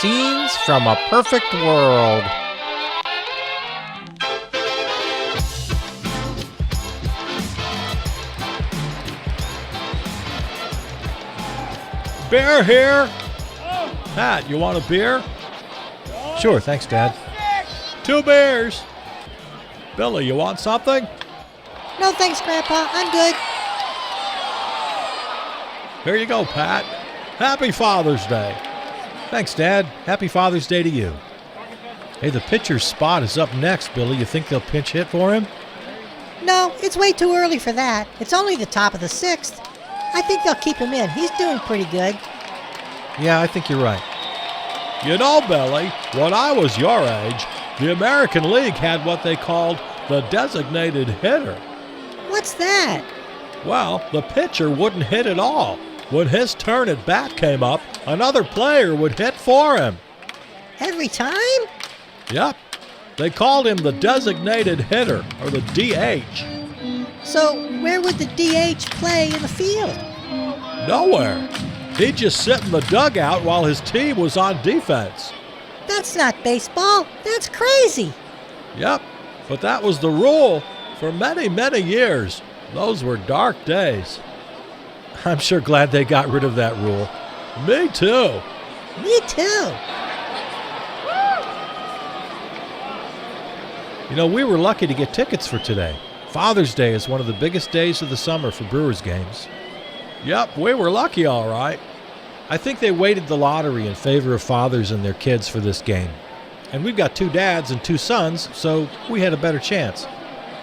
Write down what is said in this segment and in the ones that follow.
Scenes from a Perfect World. Beer here? Pat, you want a beer? Sure, thanks, Dad. 2 beers. Billy, you want something? No thanks, Grandpa. I'm good. Here you go, Pat. Happy Father's Day. Thanks, Dad. Happy Father's Day to you. Hey, the pitcher's spot is up next, Billy. You think they'll pinch hit for him? No, it's way too early for that. It's only the top of the 6th. I think they'll keep him in. He's doing pretty good. Yeah, I think you're right. You know, Billy, when I was your age, the American League had what they called the designated hitter. What's that? Well, the pitcher wouldn't hit at all. When his turn at bat came up, another player would hit for him. Every time? Yep. They called him the designated hitter, or the DH. So where would the DH play in the field? Nowhere. He'd just sit in the dugout while his team was on defense. That's not baseball. That's crazy. Yep, but that was the rule for many, many years. Those were dark days. I'm sure glad they got rid of that rule. Me too. Me too. You know, we were lucky to get tickets for today. Father's Day is one of the biggest days of the summer for Brewers games. Yep, we were lucky, all right. I think they weighted the lottery in favor of fathers and their kids for this game. And we've got 2 dads and 2 sons, so we had a better chance.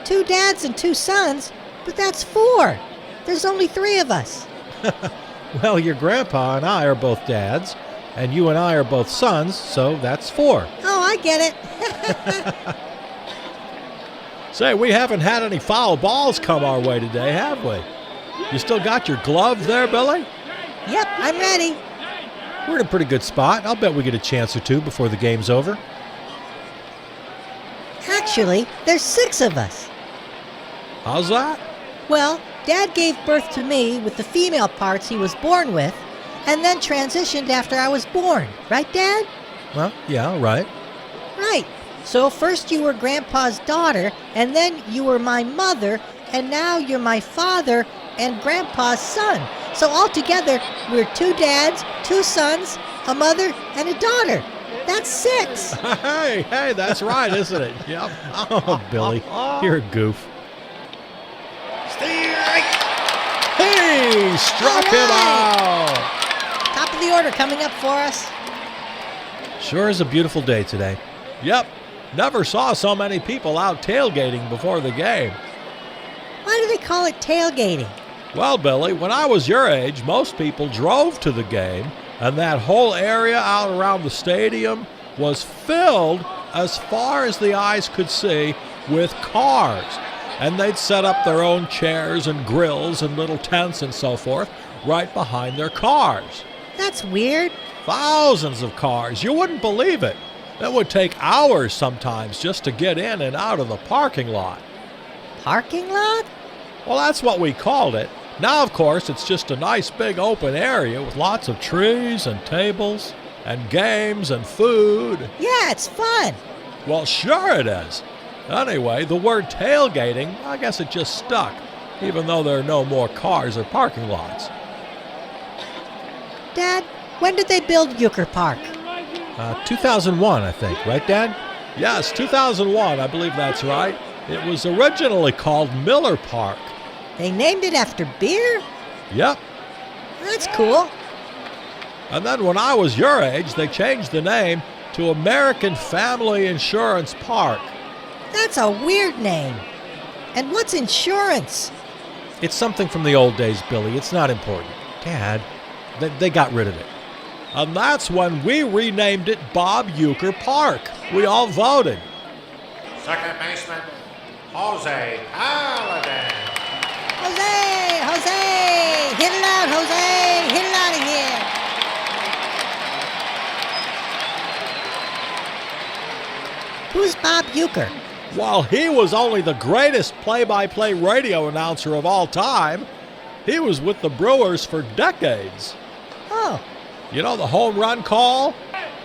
2 dads and 2 sons? But that's 4. There's only 3 of us. Well, your grandpa and I are both dads, and you and I are both sons, so that's 4. Oh, I get it. Say, we haven't had any foul balls come our way today, have we? You still got your glove there, Billy? Yep, I'm ready. We're in a pretty good spot. I'll bet we get a chance or 2 before the game's over. Actually, there's 6 of us. How's that? Well, Dad gave birth to me with the female parts he was born with, and then transitioned after I was born. Right, Dad? Well, yeah, right. Right. So first you were Grandpa's daughter, and then you were my mother, and now you're my father and Grandpa's son. So altogether, we're 2 dads, 2 sons, a mother, and a daughter. That's 6. Hey, that's right, isn't it? Yep. Oh, Billy, you're a goof. He struck him out. Top of the order coming up for us. Sure is a beautiful day today. Yep. Never saw so many people out tailgating before the game. Why do they call it tailgating? Well, Billy, when I was your age, most people drove to the game, and that whole area out around the stadium was filled as far as the eyes could see with cars. And they'd set up their own chairs and grills and little tents and so forth right behind their cars. That's weird. Thousands of cars. You wouldn't believe it. It would take hours sometimes just to get in and out of the parking lot. Parking lot? Well, that's what we called it. Now, of course, it's just a nice big open area with lots of trees and tables and games and food. Yeah, it's fun. Well, sure it is. Anyway, the word tailgating, I guess it just stuck, even though there are no more cars or parking lots. Dad, when did they build Uecker Park? 2001, I think. Right, Dad? Yes, 2001, I believe that's right. It was originally called Miller Park. They named it after beer? Yep. That's cool. And then when I was your age, they changed the name to American Family Insurance Park. That's a weird name. And what's insurance? It's something from the old days, Billy. It's not important. Dad, they got rid of it. And that's when we renamed it Bob Uecker Park. We all voted. Second baseman, Jose Paladin. Jose! Hit it out, Jose! Hit it out of here! Who's Bob Uecker? While he was only the greatest play-by-play radio announcer of all time, he was with the Brewers for decades. Oh. You know the home run call?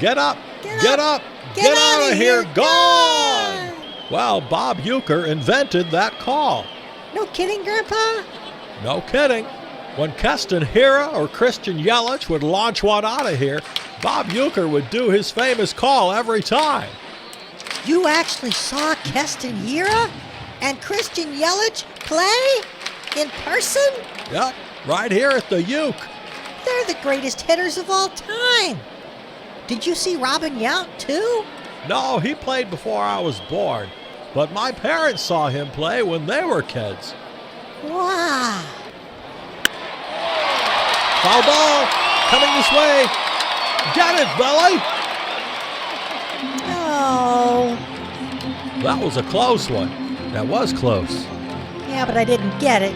Get up! Get up! Get out outta of here! here! Gone! Well, Bob Uecker invented that call. No kidding, Grandpa? No kidding. When Keston Hira or Christian Yelich would launch one out of here, Bob Uecker would do his famous call every time. You actually saw Keston Hira and Christian Yelich play in person? Yep, right here at the Uke. They're the greatest hitters of all time. Did you see Robin Yount, too? No, he played before I was born, but my parents saw him play when they were kids. Wow. Foul ball, coming this way. Get it, Billy! Oh. That was a close one. That was close. Yeah, but I didn't get it.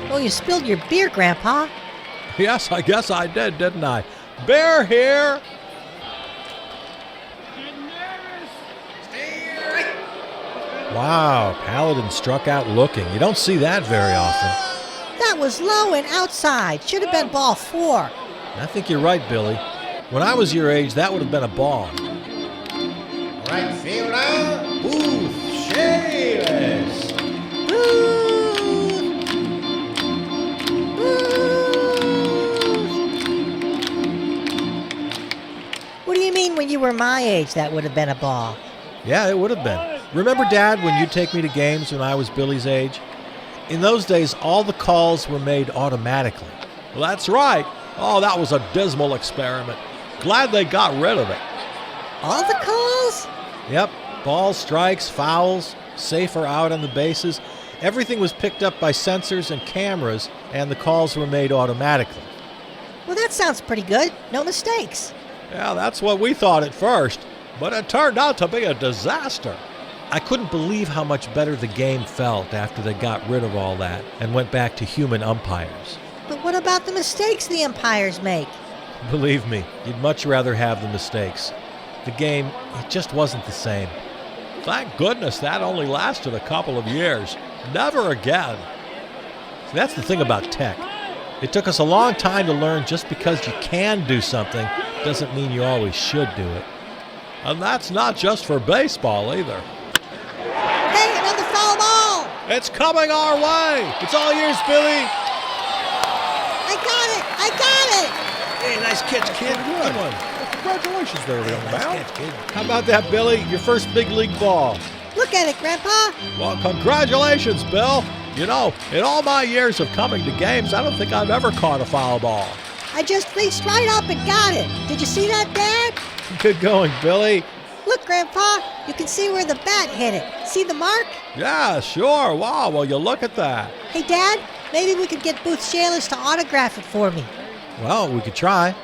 Well, you spilled your beer, Grandpa. Yes, I guess I did, didn't I? Bear here! Wow, Paladin struck out looking. You don't see that very often. That was low and outside. Should have been ball 4. I think you're right, Billy. When I was your age, that would have been a ball. Right fielder, Booth Shalis. What do you mean when you were my age that would have been a ball? Yeah, it would have been. Remember, Dad, when you'd take me to games when I was Billy's age? In those days, all the calls were made automatically. Well, that's right. Oh, that was a dismal experiment. Glad they got rid of it. All the calls? Yep, balls, strikes, fouls, safe or out on the bases. Everything was picked up by sensors and cameras, and the calls were made automatically. Well, that sounds pretty good. No mistakes. Yeah, that's what we thought at first, but it turned out to be a disaster. I couldn't believe how much better the game felt after they got rid of all that and went back to human umpires. But what about the mistakes the umpires make? Believe me, you'd much rather have the mistakes. The game, it just wasn't the same. Thank goodness that only lasted a couple of years. Never again. See, that's the thing about tech. It took us a long time to learn just because you can do something doesn't mean you always should do it. And that's not just for baseball either. Hey, another foul ball! It's coming our way. It's all yours, Billy. I got it! I got it! Hey, nice catch, kid. Good one. Congratulations there, young Nice man. catch, kid. How about that, Billy? Your first big league ball. Look at it, Grandpa! Well, congratulations, Bill. You know, in all my years of coming to games, I don't think I've ever caught a foul ball. I just reached right up and got it. Did you see that, Dad? Good going, Billy. Look, Grandpa, you can see where the bat hit it. See the mark? Yeah, sure. Wow, well, you look at that. Hey, Dad, maybe we could get Booth Shalis to autograph it for me. Well, we could try.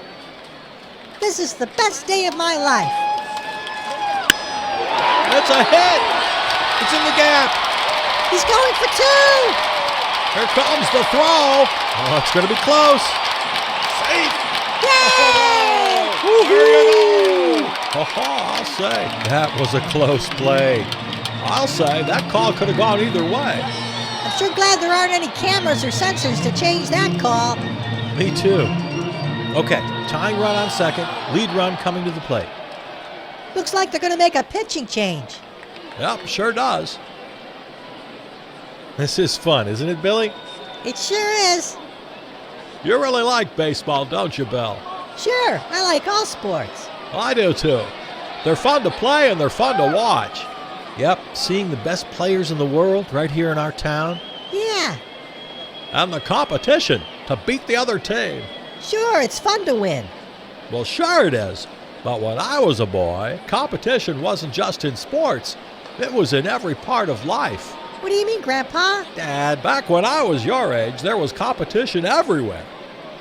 This is the best day of my life. It's a hit. It's in the gap. He's going for 2. Here comes the throw. Oh, it's going to be close. Safe. Yay! Woo-hoo! I'll say. That was a close play. I'll say that call could have gone either way. I'm sure glad there aren't any cameras or sensors to change that call. Me too. Okay, tying run on second, lead run coming to the plate. Looks like they're going to make a pitching change. Yep, sure does. This is fun, isn't it, Billy? It sure is. You really like baseball, don't you, Bill? Sure, I like all sports. I do too. They're fun to play and they're fun to watch. Yep, seeing the best players in the world right here in our town. Yeah, And the competition to beat the other team. sure, it's fun to win. Well, sure it is. But when I was a boy, competition wasn't just in sports. It was in every part of life. What do you mean, Grandpa? Dad, back when I was your age, there was competition everywhere.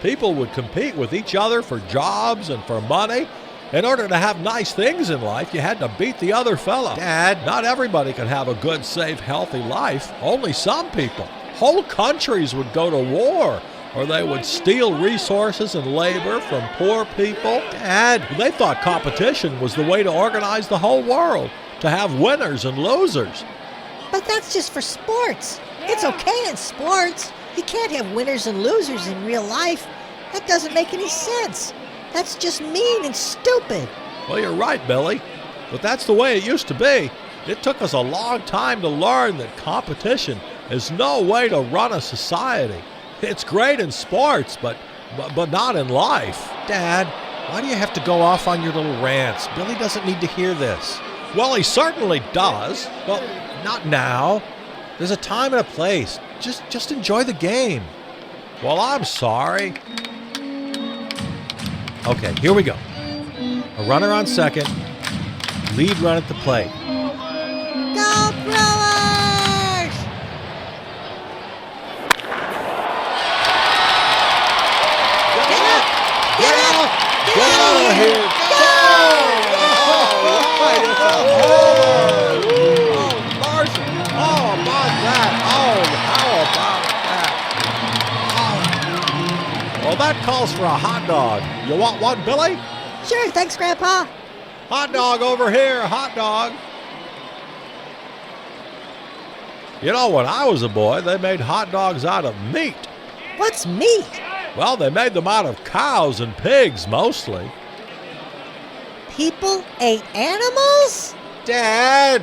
People would compete with each other for jobs and for money. In order to have nice things in life, you had to beat the other fella. Dad. Not everybody could have a good, safe, healthy life. Only some people. Whole countries would go to war, or they would steal resources and labor from poor people. Dad. They thought competition was the way to organize the whole world, to have winners and losers. But that's just for sports. It's okay in sports. You can't have winners and losers in real life. That doesn't make any sense. That's just mean and stupid. Well, you're right, Billy. But that's the way it used to be. It took us a long time to learn that competition is no way to run a society. It's great in sports, but not in life. Dad, why do you have to go off on your little rants? Billy doesn't need to hear this. Well, he certainly does. Well, not now. There's a time and a place. Just enjoy the game. Well, I'm sorry. Okay, here we go. A runner on second, lead run at the plate. Go Brewers! Get up! Get out of here! Well, that calls for a hot dog. You want one, Billy? Sure, thanks, Grandpa. Hot dog over here, hot dog. You know, when I was a boy, they made hot dogs out of meat. What's meat? Well, they made them out of cows and pigs, mostly. People ate animals? Dad!